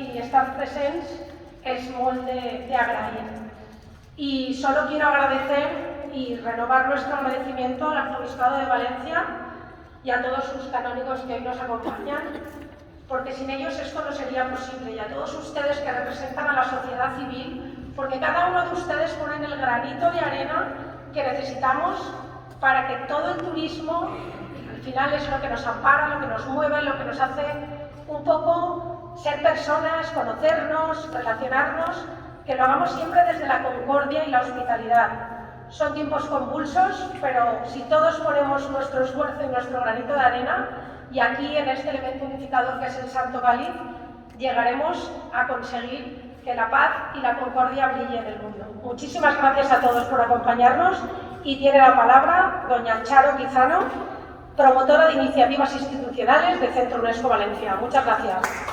i estar presents és molt de agrair. Y solo quiero agradecer y renovar nuestro agradecimiento al Arzobispado de Valencia y a todos sus canónigos que hoy nos acompañan, porque sin ellos esto no sería posible, y a todos ustedes que representan a la sociedad civil, porque cada uno de ustedes ponen el granito de arena que necesitamos para que todo el turismo, al final es lo que nos ampara, lo que nos mueve, lo que nos hace un poco ser personas, conocernos, relacionarnos, que lo hagamos siempre desde la concordia y la hospitalidad. Son tiempos convulsos, pero si todos ponemos nuestro esfuerzo y nuestro granito de arena, y aquí en este elemento unificador que es el Santo Cáliz, llegaremos a conseguir que la paz y la concordia brille en el mundo. Muchísimas gracias a todos por acompañarnos, y tiene la palabra doña Charo Quizano, promotora de iniciativas institucionales de Centro UNESCO Valencia. Muchas gracias.